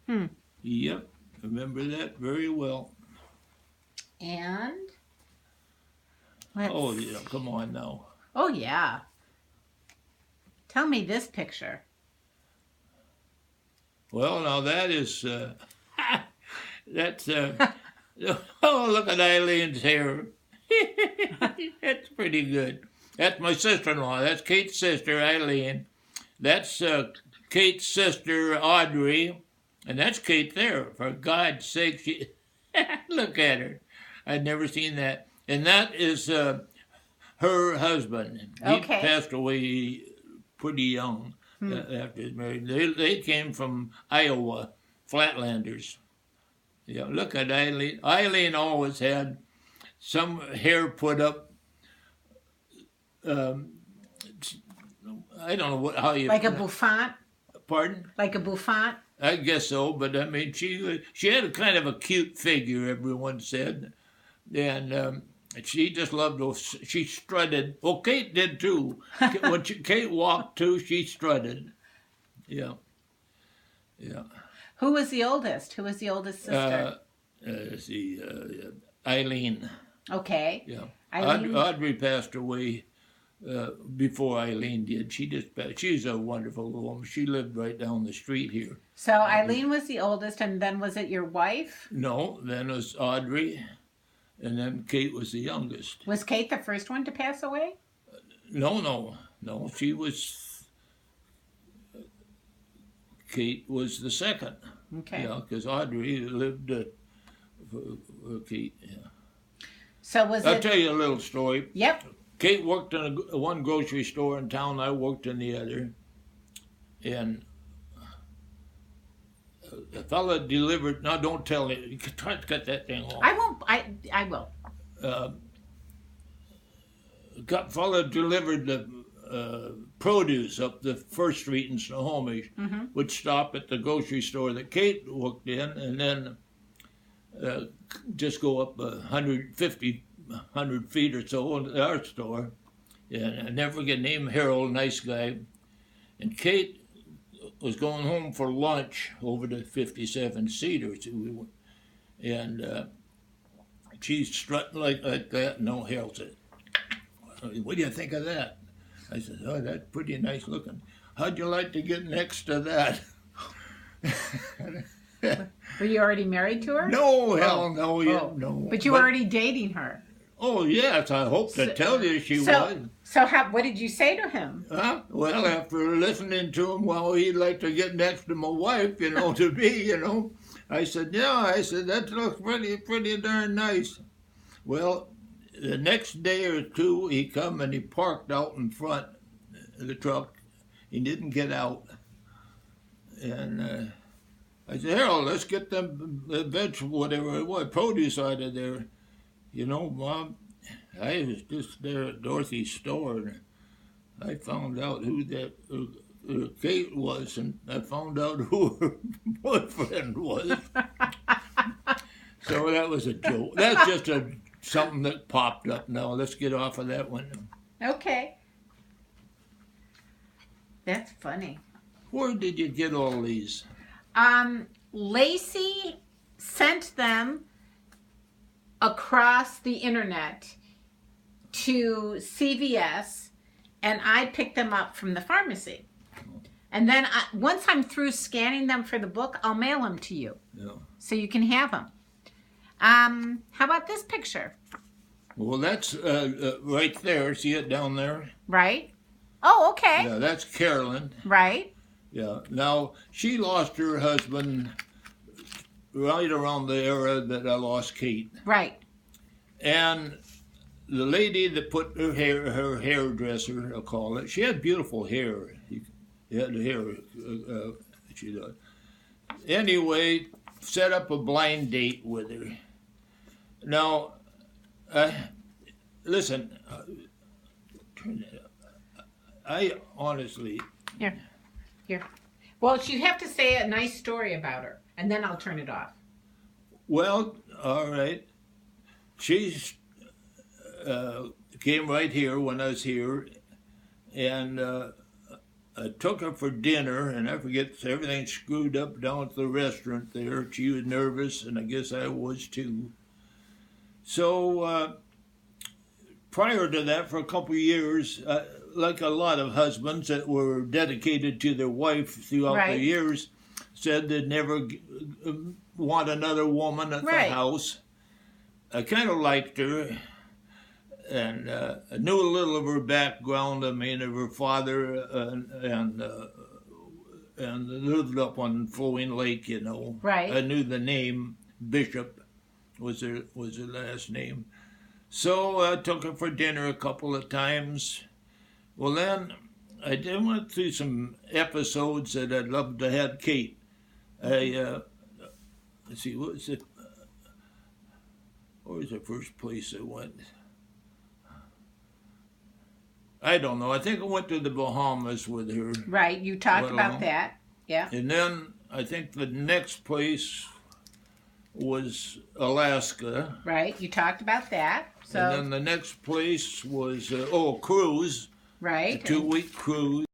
Hmm. Yep, remember that very well. And let's Oh, yeah, see. come on now. Oh, yeah. Tell me this picture. Well, now that is, that's, oh, look at Eileen's hair. That's pretty good. That's my sister-in-law. That's Kate's sister, Eileen. That's Kate's sister, Audrey. And that's Kate there. For God's sake, she, look at her. I'd never seen that. And that is her husband. He Okay. passed away pretty young after his marriage. They came from Iowa, Flatlanders. Yeah, look at Eileen. Eileen always had some hair put up. Um, I don't know how you. Like a bouffant? Pardon? Like a bouffant? I guess so, but I mean, she had a kind of a cute figure. Everyone said, and she just loved those. She strutted. Well, Kate did too. When Kate walked too, she strutted. Yeah, yeah. Who was the oldest? Who was the oldest sister? Let's see, Eileen. Okay. Yeah, Eileen. Audrey passed away before Eileen did. She just passed. She's a wonderful woman. She lived right down the street here. So Eileen was the oldest, and then was it your wife? No, then it was Audrey, and then Kate was the youngest. Was Kate the first one to pass away? No. She was. Kate was the second. Okay. Yeah, because Audrey lived for Kate. Yeah. So was I'll it? tell you a little story. Yep. Kate worked in one grocery store in town. I worked in the other, and a fella delivered. Now, don't tell it. You can try to cut that thing off. I won't. I will. Fella delivered the produce up the First Street in Snohomish. Would stop at the grocery store that Kate worked in, and then just go up 100 feet or so to our store. And I never forget name Harold, nice guy. And Kate was going home for lunch over to 57 Cedars. And she's strutting like that. No, Harold said, "What do you think of that?" I said, "Oh, that's pretty nice looking. How'd you like to get next to that?" Were you already married to her? No, hell no, no. But you were already dating her. Oh, yes, I hope to tell you she was. So what did you say to him? Well, after listening to him, well, he'd like to get next to my wife, to me, I said, that looks pretty darn nice. Well, the next day or two, he come and he parked out in front of the truck. He didn't get out. And I said, Harold, let's get the vegetable, whatever it was, produce out of there. Mom, I was just there at Dorothy's store, and I found out who that Kate was, and I found out who her boyfriend was. So that was a joke. That's just something that popped up. Now let's get off of that one. Okay. That's funny. Where did you get all these? Lacey sent them across the internet to CVS, and I picked them up from the pharmacy. And then once I'm through scanning them for the book, I'll mail them to you. Yeah. So you can have them. How about this picture? Well, that's right there. See it down there? Right? Oh, okay. Yeah, that's Carolyn. Right? Yeah. Now, she lost her husband right around the era that I lost Kate. Right. And the lady that put her hairdresser, I'll call it, she had beautiful hair. She had hair, she does. Anyway, set up a blind date with her. Now, listen, turn that up. I honestly... Here. Well, you have to say a nice story about her, and then I'll turn it off. Well, all right. She came right here when I was here, and I took her for dinner, and I forget, everything screwed up down at the restaurant there. She was nervous, and I guess I was too. So prior to that, for a couple of years, like a lot of husbands that were dedicated to their wife throughout Right. the years, said they'd never want another woman at Right. the house. I kind of liked her, and I knew a little of her background. I mean, of her father, and lived up on Flowing Lake. You know, Right. I knew the name Bishop was her last name. So I took her for dinner a couple of times. Well, then I went through some episodes that I'd love to have Kate. Let's see, what was it? Where was the first place I went? I don't know. I think I went to the Bahamas with her. Right. You talked Well, about that. Yeah. And then I think the next place was Alaska. Right. You talked about that. So And then the next place was, a cruise, a right. 2-week cruise.